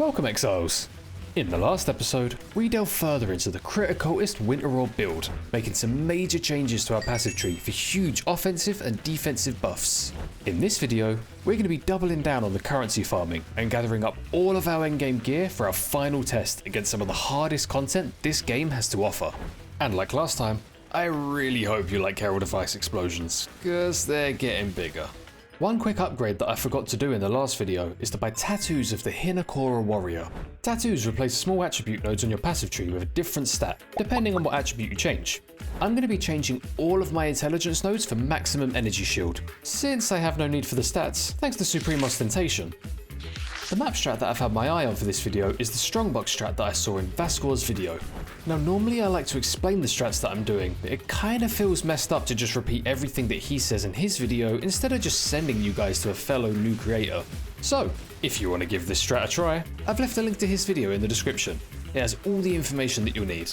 Welcome Exiles! In the last episode, we delved further into the Crit Occultist Winter Orb build, making some major changes to our passive tree for huge offensive and defensive buffs. In this video, we're going to be doubling down on the currency farming and gathering up all of our endgame gear for our final test against some of the hardest content this game has to offer. And like last time, I really hope you like Herald of Ice explosions, cause they're getting bigger. One quick upgrade that I forgot to do in the last video is to buy tattoos of the Hinakora warrior. Tattoos replace small attribute nodes on your passive tree with a different stat, depending on what attribute you change. I'm going to be changing all of my intelligence nodes for maximum energy shield, since I have no need for the stats, thanks to Supreme Ostentation. The map strat that I've had my eye on for this video is the Strongbox strat that I saw in Vascor's video. Now normally I like to explain the strats that I'm doing, but it kinda feels messed up to just repeat everything that he says in his video instead of just sending you guys to a fellow new creator. So, if you want to give this strat a try, I've left a link to his video in the description. It has all the information that you'll need.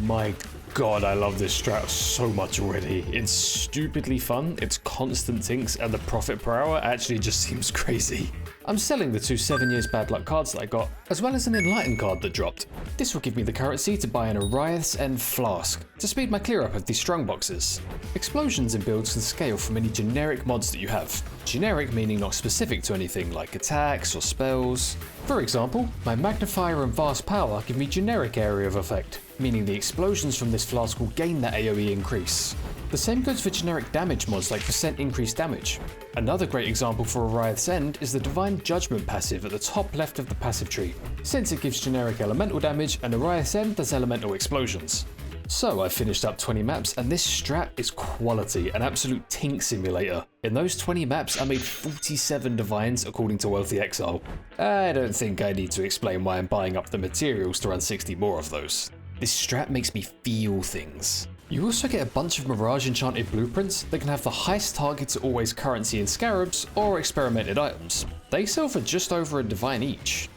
My god, I love this strat so much already. It's stupidly fun, it's constant tinks, and the profit per hour actually just seems crazy. I'm selling the two 7 years bad luck cards that I got, as well as an Enlighten card that dropped. This will give me the currency to buy an Ariath's End Flask, to speed my clear up of these strong boxes. Explosions in builds can scale from any generic mods that you have. Generic meaning not specific to anything like attacks or spells. For example, my Magnifier and Vast Power give me generic area of effect, meaning the explosions from this flask will gain that AoE increase. The same goes for generic damage mods like % increased damage. Another great example for Ariath's End is the Divine Judgment passive at the top left of the passive tree, since it gives generic elemental damage and Ariath's End does elemental explosions. So I finished up 20 maps and this strat is quality, an absolute tink simulator. In those 20 maps I made 47 divines according to Wealthy Exile. I don't think I need to explain why I'm buying up the materials to run 60 more of those. This strat makes me feel things. You also get a bunch of Mirage enchanted blueprints that can have the highest target to always currency in Scarabs or experimented items. They sell for just over a divine each.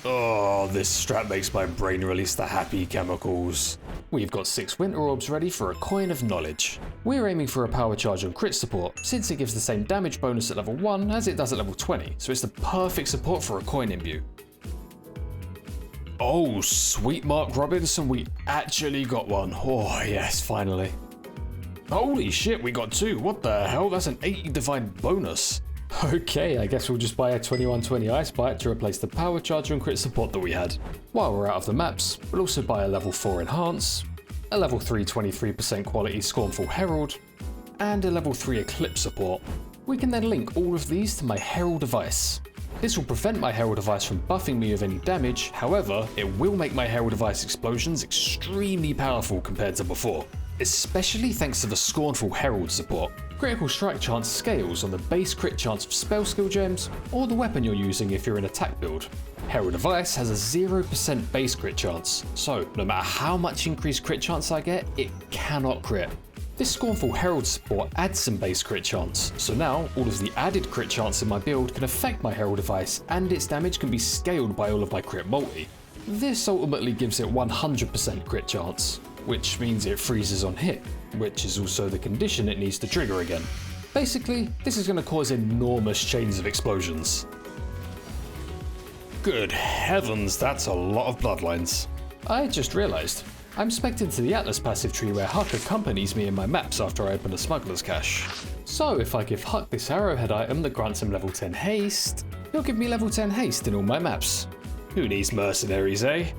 Oh, this strat makes my brain release the happy chemicals. We've got 6 Winter Orbs ready for a Coin of Knowledge. We're aiming for a power charge on crit support, since it gives the same damage bonus at level 1 as it does at level 20, so it's the perfect support for a coin imbue. Oh, sweet Mark Robinson, we actually got one. Oh yes, finally. Holy shit, we got 2. What the hell? That's an 80 divine bonus. Okay, I guess we'll just buy a 2120 Ice Bite to replace the power charger and crit support that we had. While we're out of the maps, we'll also buy a level 4 Enhance, a level 3 23% quality Scornful Herald, and a level 3 Eclipse support. We can then link all of these to my Herald of Ice. This will prevent my Herald of Ice from buffing me with any damage, however, it will make my Herald of Ice explosions extremely powerful compared to before, especially thanks to the Scornful Herald support. Critical strike chance scales on the base crit chance of spell skill gems, or the weapon you're using if you're in attack build. Herald of Ice has a 0% base crit chance, so no matter how much increased crit chance I get, it cannot crit. This Scornful Herald support adds some base crit chance, so now all of the added crit chance in my build can affect my Herald of Ice, and its damage can be scaled by all of my crit multi. This ultimately gives it 100% crit chance, which means it freezes on hit, which is also the condition it needs to trigger again. Basically, this is going to cause enormous chains of explosions. Good heavens, that's a lot of bloodlines. I just realised. I'm specced into the Atlas passive tree where Huck accompanies me in my maps after I open a smuggler's cache. So if I give Huck this arrowhead item that grants him level 10 haste, he'll give me level 10 haste in all my maps. Who needs mercenaries, eh?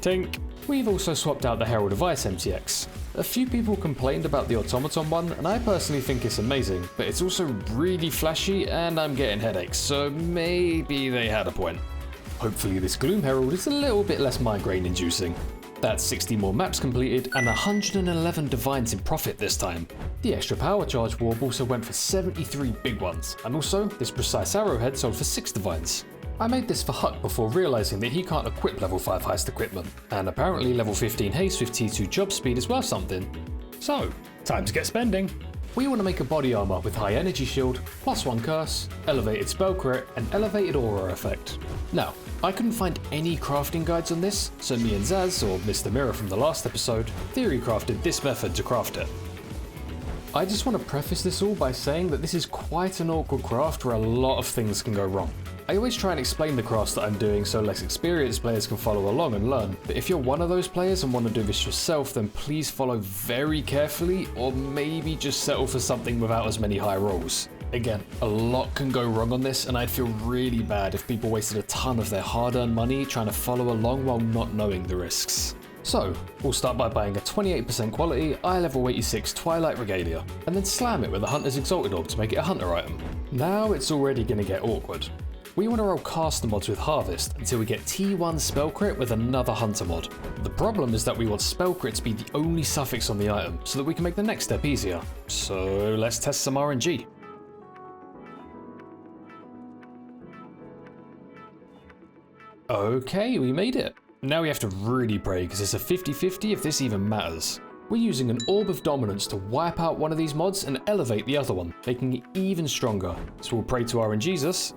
Tink. We've also swapped out the Herald of Ice MTX. A few people complained about the automaton one, and I personally think it's amazing, but it's also really flashy and I'm getting headaches, so maybe they had a point. Hopefully this Gloom Herald is a little bit less migraine inducing. That's 60 more maps completed and 111 divines in profit this time. The extra power charge warp also went for 73 big ones, and also this precise arrowhead sold for 6 divines. I made this for Huck before realising that he can't equip level 5 heist equipment, and apparently level 15 haste with T2 job speed is worth something. So, time to get spending. We want to make a body armour with high energy shield, +1 curse, elevated spell crit, and elevated aura effect. Now, I couldn't find any crafting guides on this, so me and Zaz, or Mr. Mirror from the last episode, theory crafted this method to craft it. I just want to preface this all by saying that this is quite an awkward craft where a lot of things can go wrong. I always try and explain the crafts that I'm doing so less experienced players can follow along and learn, but if you're one of those players and want to do this yourself, then please follow very carefully, or maybe just settle for something without as many high rolls. Again, a lot can go wrong on this, and I'd feel really bad if people wasted a ton of their hard-earned money trying to follow along while not knowing the risks. So, we'll start by buying a 28% quality, eye level 86 Twilight Regalia, and then slam it with a Hunter's Exalted Orb to make it a Hunter item. Now it's already going to get awkward. We want to roll caster mods with Harvest until we get T1 spell crit with another Hunter mod. The problem is that we want spell crit to be the only suffix on the item, so that we can make the next step easier. So let's test some RNG. Okay, we made it. Now we have to really pray because it's a 50-50 if this even matters. We're using an Orb of Dominance to wipe out one of these mods and elevate the other one, making it even stronger. So we'll pray to RNGesus.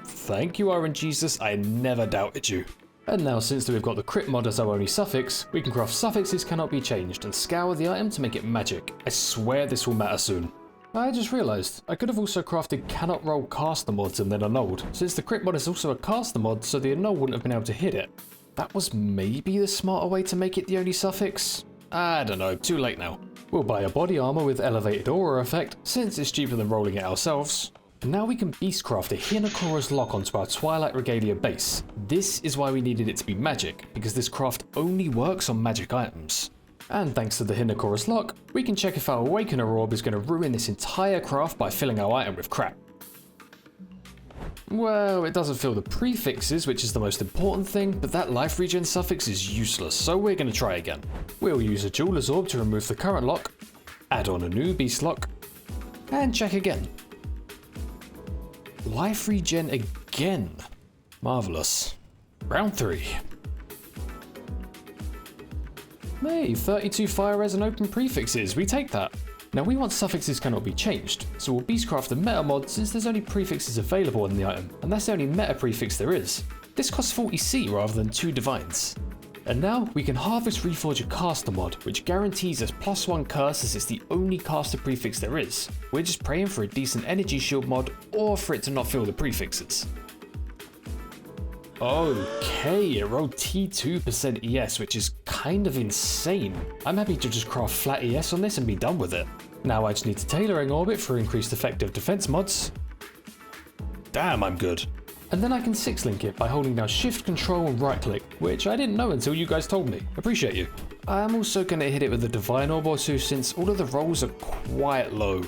Thank you, RNGesus, I never doubted you. And now, since we've got the crit mod as our only suffix, we can craft suffixes cannot be changed and scour the item to make it magic. I swear this will matter soon. I just realised, I could have also crafted cannot roll caster mods and then annulled, since the crit mod is also a caster mod, so the annul wouldn't have been able to hit it. That was maybe the smarter way to make it the only suffix? I don't know, too late now. We'll buy a body armor with elevated aura effect, since it's cheaper than rolling it ourselves. And now we can beastcraft a Hinokora's Lock onto our Twilight Regalia base. This is why we needed it to be magic, because this craft only works on magic items. And thanks to the Hinokora's Lock, we can check if our Awakener Orb is going to ruin this entire craft by filling our item with crap. Well, it doesn't fill the prefixes, which is the most important thing, but that life regen suffix is useless, so we're going to try again. We'll use a Jeweler's Orb to remove the current lock, add on a new beast lock, and check again. Life regen again. Marvellous. Round 3. Hey, 32 fire res and open prefixes, we take that. Now we want suffixes cannot be changed, so we'll beastcraft a meta mod since there's only prefixes available in the item, and that's the only meta prefix there is. This costs 40C rather than 2 divines. And now we can Harvest Reforge a caster mod, which guarantees us +1 curse as it's the only caster prefix there is. We're just praying for a decent energy shield mod, or for it to not fill the prefixes. Okay, it rolled T2% ES, which is kind of insane. I'm happy to just craft flat ES on this and be done with it. Now I just need to tailoring orbit for increased effective defense mods. Damn, I'm good. And then I can 6-link it by holding down Shift, Control and right click, which I didn't know until you guys told me. Appreciate you. I'm also going to hit it with a Divine Orb or 2 since all of the rolls are quite low.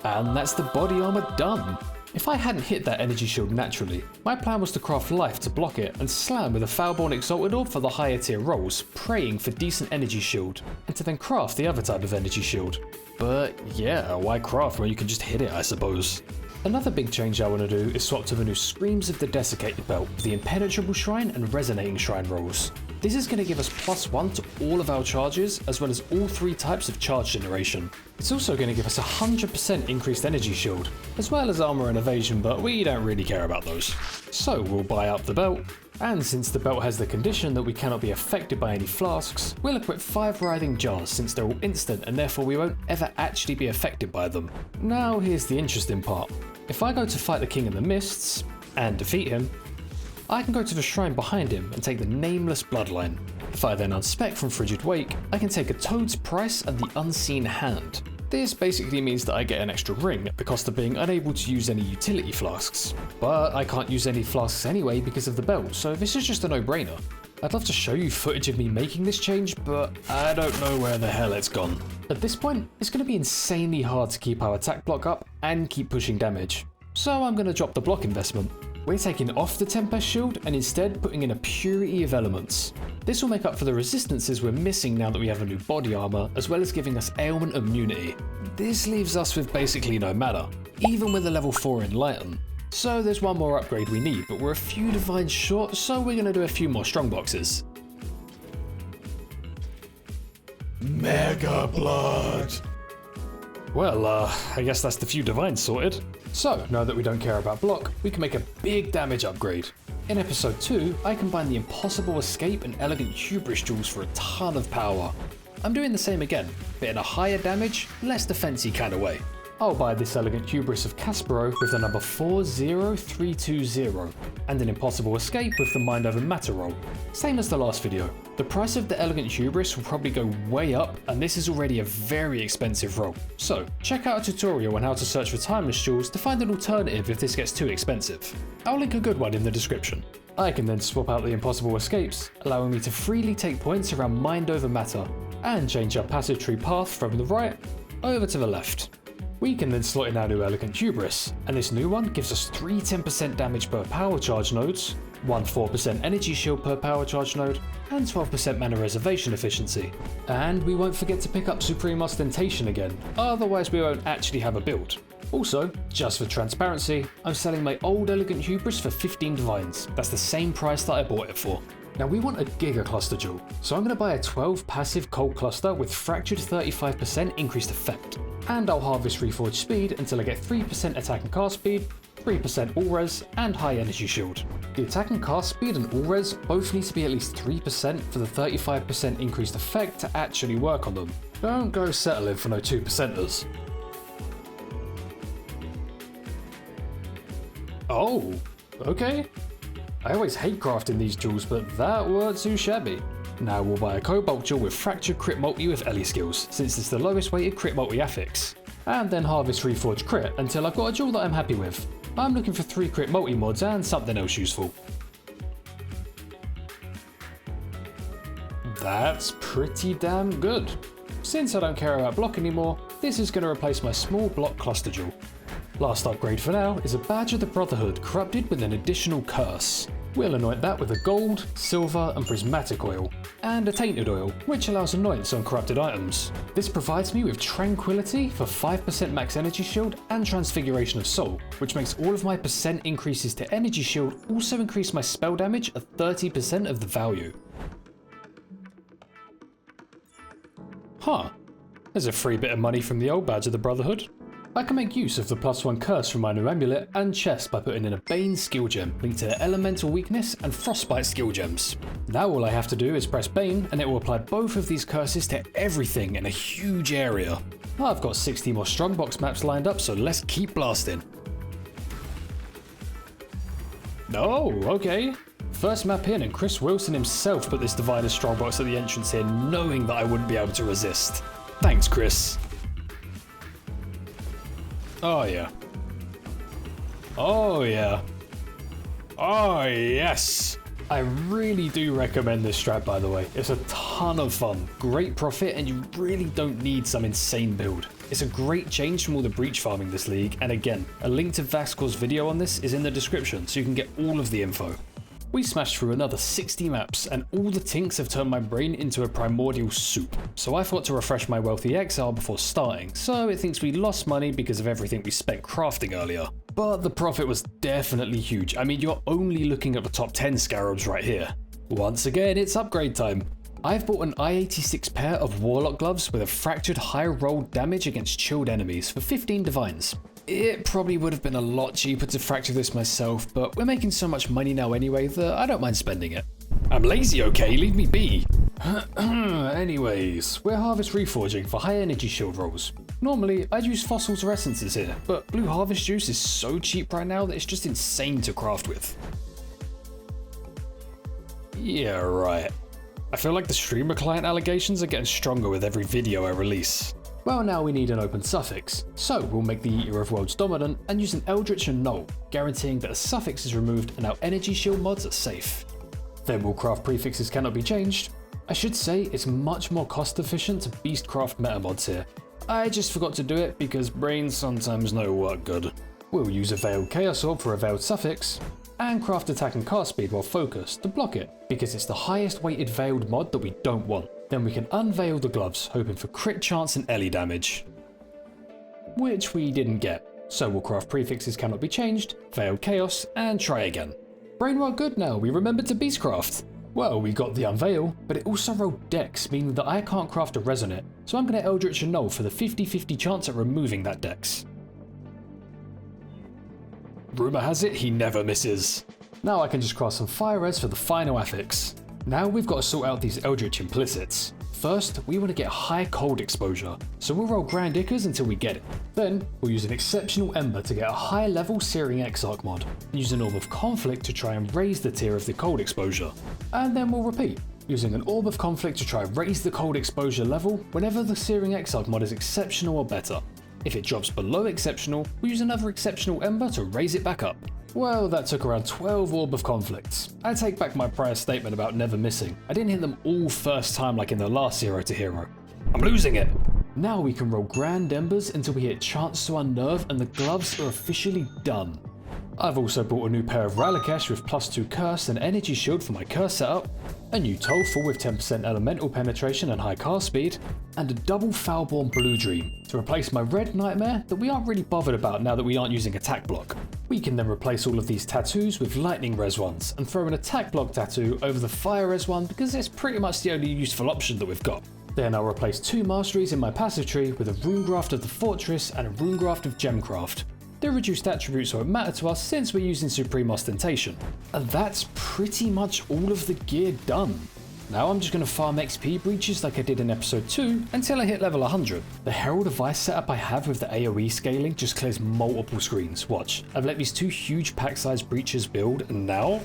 And that's the body armor done. If I hadn't hit that energy shield naturally, my plan was to craft life to block it and slam with a Foulborn Exalted Orb for the higher tier rolls, praying for decent energy shield, and to then craft the other type of energy shield. But yeah, why craft when you can just hit it, I suppose. Another big change I want to do is swap to the new Screams of the Desiccated belt, the Impenetrable Shrine and Resonating Shrine rolls. This is going to give us +1 to all of our charges, as well as all 3 types of charge generation. It's also going to give us 100% increased energy shield, as well as armor and evasion, but we don't really care about those. So we'll buy up the belt, and since the belt has the condition that we cannot be affected by any flasks, we'll equip 5 Writhing Jars since they're all instant and therefore we won't ever actually be affected by them. Now here's the interesting part. If I go to fight the King in the Mists, and defeat him, I can go to the shrine behind him and take the Nameless Bloodline. If I then unspec from Frigid Wake, I can take a Toad's Price and the Unseen Hand. This basically means that I get an extra ring at the cost of being unable to use any utility flasks. But I can't use any flasks anyway because of the belt, so this is just a no-brainer. I'd love to show you footage of me making this change, but I don't know where the hell it's gone. At this point, it's going to be insanely hard to keep our attack block up and keep pushing damage. So I'm going to drop the block investment. We're taking off the Tempest Shield and instead putting in a Purity of Elements. This will make up for the resistances we're missing now that we have a new body armor, as well as giving us ailment immunity. This leaves us with basically no matter, even with a level 4 Enlighten. So there's one more upgrade we need, but we're a few divines short, so we're going to do a few more strong boxes. Mega Blood! Well, I guess that's the few divines sorted. So, now that we don't care about block, we can make a big damage upgrade. In episode 2, I combined the Impossible Escape and Elegant Hubris jewels for a ton of power. I'm doing the same again, but in a higher damage, less defensey kind of way. I'll buy this Elegant Hubris of Caspero with the number 40320, and an Impossible Escape with the Mind Over Matter roll. Same as the last video. The price of the Elegant Hubris will probably go way up, and this is already a very expensive roll. So, check out a tutorial on how to search for Timeless Jewels to find an alternative if this gets too expensive. I'll link a good one in the description. I can then swap out the Impossible Escapes, allowing me to freely take points around Mind Over Matter, and change our passive tree path from the right over to the left. We can then slot in our new Elegant Hubris, and this new one gives us 3 10% damage per power charge nodes, 1 4% energy shield per power charge node, and 12% mana reservation efficiency. And we won't forget to pick up Supreme Ostentation again, otherwise we won't actually have a build. Also, just for transparency, I'm selling my old Elegant Hubris for 15 divines. That's the same price that I bought it for. Now we want a Giga Cluster Jewel, so I'm going to buy a 12 passive Cold Cluster with fractured 35% increased effect. And I'll harvest Reforged Speed until I get 3% attack and cast speed, 3% all res, and high energy shield. The attack and cast speed and all res both need to be at least 3% for the 35% increased effect to actually work on them. Don't go settling for no 2%ers. Oh, okay. I always hate crafting these jewels, but that weren't too shabby. Now we'll buy a Cobalt Jewel with Fractured Crit Multi with Ellie skills, since it's the lowest weighted crit multi affix. And then harvest Reforged Crit until I've got a jewel that I'm happy with. I'm looking for 3 crit multi mods and something else useful. That's pretty damn good. Since I don't care about block anymore, this is going to replace my small block cluster jewel. Last upgrade for now is a Badge of the Brotherhood corrupted with an additional curse. We'll anoint that with a gold, silver and prismatic oil, and a tainted oil, which allows annoyance on corrupted items. This provides me with Tranquility for 5% max energy shield and Transfiguration of Soul, which makes all of my percent increases to energy shield also increase my spell damage at 30% of the value. Huh, there's a free bit of money from the old Badge of the Brotherhood. I can make use of the +1 curse from my new amulet and chest by putting in a Bane skill gem linked to Elemental Weakness and Frostbite skill gems. Now all I have to do is press Bane and it will apply both of these curses to everything in a huge area. I've got 60 more Strongbox maps lined up, so let's keep blasting. Oh, okay. First map in, and Chris Wilson himself put this Diviner Strongbox at the entrance here, knowing that I wouldn't be able to resist. Thanks, Chris. Oh yeah. Oh yeah. Oh yes. I really do recommend this strat, by the way. It's a ton of fun, great profit, and you really don't need some insane build. It's a great change from all the breach farming this league, and again, a link to Vaxcor's video on this is in the description so you can get all of the info. We smashed through another 60 maps, and all the tinks have turned my brain into a primordial soup. So I thought to refresh my wealthy exile before starting, so it thinks we lost money because of everything we spent crafting earlier. But the profit was definitely huge. I mean, you're only looking at the top 10 Scarabs right here. Once again, it's upgrade time. I've bought an I-86 pair of Warlock gloves with a fractured high rolled damage against chilled enemies for 15 divines. It probably would have been a lot cheaper to fracture this myself, but we're making so much money now anyway that I don't mind spending it. I'm lazy, okay? Leave me be. Anyways, we're harvest reforging for high energy shield rolls. Normally, I'd use fossils or essences here, but blue harvest juice is so cheap right now that it's just insane to craft with. Yeah, right. I feel like the streamer client allegations are getting stronger with every video I release. Well, now we need an open suffix, so we'll make the Eater of Worlds dominant and use an Eldritch and Null, guaranteeing that a suffix is removed and our energy shield mods are safe. Then we'll craft prefixes cannot be changed. I should say it's much more cost efficient to beastcraft meta mods here. I just forgot to do it because brains sometimes don't work good. We'll use a Veiled Chaos Orb for a Veiled suffix, and craft attack and cast speed while focused to block it, because it's the highest weighted Veiled mod that we don't want. Then we can unveil the gloves, hoping for crit chance and Ellie damage. Which we didn't get, so we'll craft prefixes cannot be changed, Veiled Chaos, and try again. Brain work good now, we remembered to beastcraft. Well, we got the unveil, but it also rolled dex, meaning that I can't craft a resonate, so I'm going to Eldritch and Null for the 50-50 chance at removing that dex. Rumour has it he never misses. Now I can just craft some fire res for the final affix. Now we've got to sort out these Eldritch implicits. first, we want to get high cold exposure, so we'll roll Grand Ickers until we get it. Then, we'll use an exceptional Ember to get a high level Searing Exarch mod, and use an Orb of Conflict to try and raise the tier of the cold exposure. And then we'll repeat, using an Orb of Conflict to try and raise the cold exposure level whenever the Searing Exarch mod is exceptional or better. If it drops below exceptional, we'll use another exceptional Ember to raise it back up. Well, that took around 12 Orb of Conflicts. I take back my prior statement about never missing. I didn't hit them all first time like in the last Zero to Hero. I'm losing it! Now we can roll Grand Embers until we hit Chance to Unnerve and the gloves are officially done. I've also bought a new pair of Ralakesh with +2 Curse and Energy Shield for my Curse setup, a new Tollful with 10% Elemental Penetration and high cast speed, and a double Foulborn Blue Dream to replace my Red Nightmare that we aren't really bothered about now that we aren't using attack block. We can then replace all of these tattoos with Lightning Res ones and throw an attack block tattoo over the Fire Res one because it's pretty much the only useful option that we've got. Then I'll replace 2 Masteries in my passive tree with a Runegraft of the Fortress and a Runegraft of Gemcraft. They're reduced attributes so it matter to us since we're using Supreme Ostentation. And that's pretty much all of the gear done. Now I'm just going to farm XP breaches like I did in episode 2 until I hit level 100. The Herald of Ice setup I have with the AoE scaling just clears multiple screens. Watch, I've let these 2 huge pack size breaches build and now...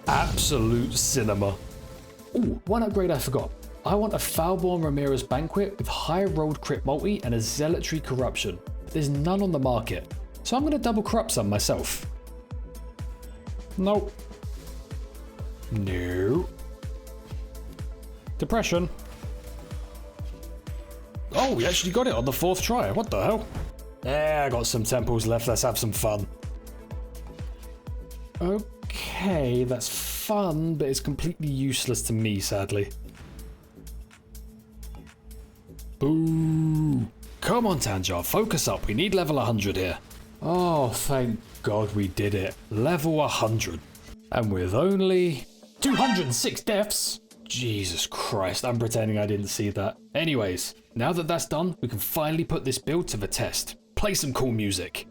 absolute cinema. Ooh, one upgrade I forgot. I want a Foulborn Ramirez Banquet with high rolled crit multi and a Zealotry Corruption. There's none on the market, so I'm going to double corrupt some myself. Nope. No. Depression. Oh, we actually got it on the 4th try. What the hell? Yeah, I got some temples left. Let's have some fun. Okay, that's fun, but it's completely useless to me, sadly. Boo! Come on, Tanjar, focus up. We need level 100 here. Oh, thank God we did it. Level 100. And with only 206 deaths. Jesus Christ, I'm pretending I didn't see that. Anyways, now that that's done, we can finally put this build to the test. Play some cool music.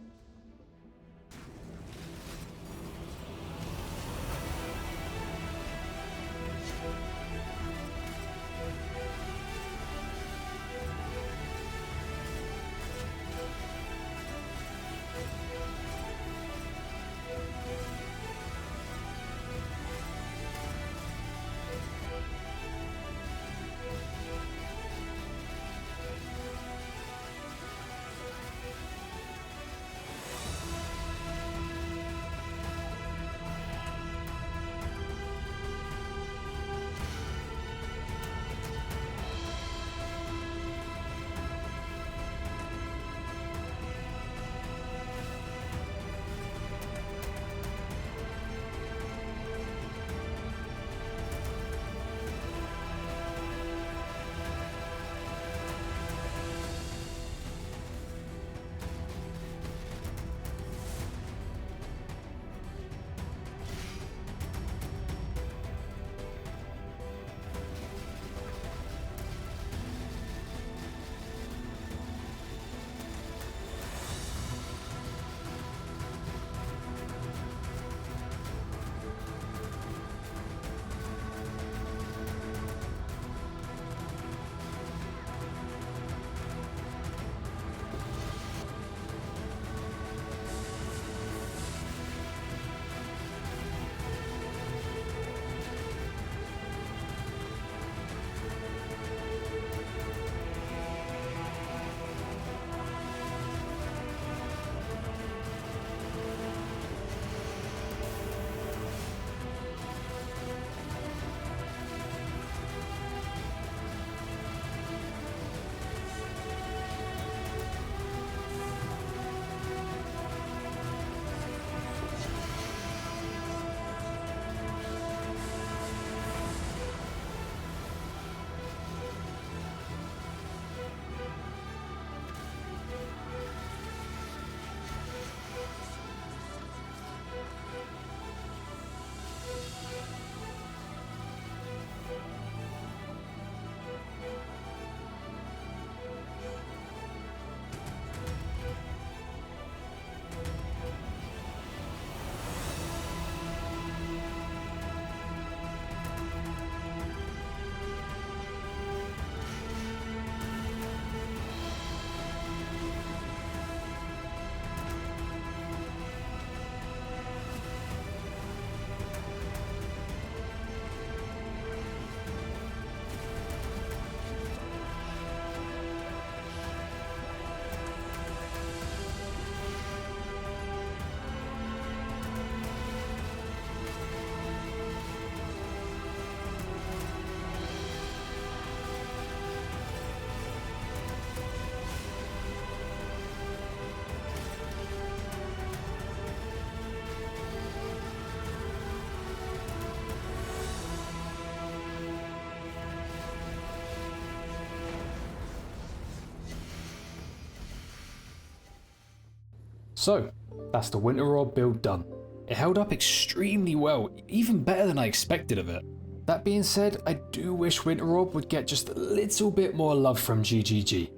So, that's the Winter Orb build done. It held up extremely well, even better than I expected of it. That being said, I do wish Winter Orb would get just a little bit more love from GGG.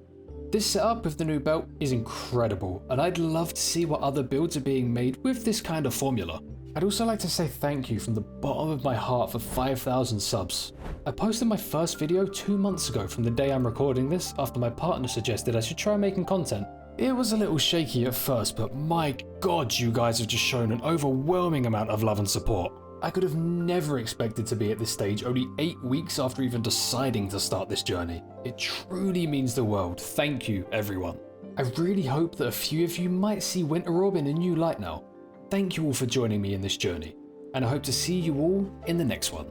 This setup with the new belt is incredible, and I'd love to see what other builds are being made with this kind of formula. I'd also like to say thank you from the bottom of my heart for 5,000 subs. I posted my first video 2 months ago from the day I'm recording this after my partner suggested I should try making content. It was a little shaky at first, but my god, you guys have just shown an overwhelming amount of love and support. I could have never expected to be at this stage only 8 weeks after even deciding to start this journey. It truly means the world. Thank you, everyone. I really hope that a few of you might see Winter Orb in a new light now. Thank you all for joining me in this journey, and I hope to see you all in the next one.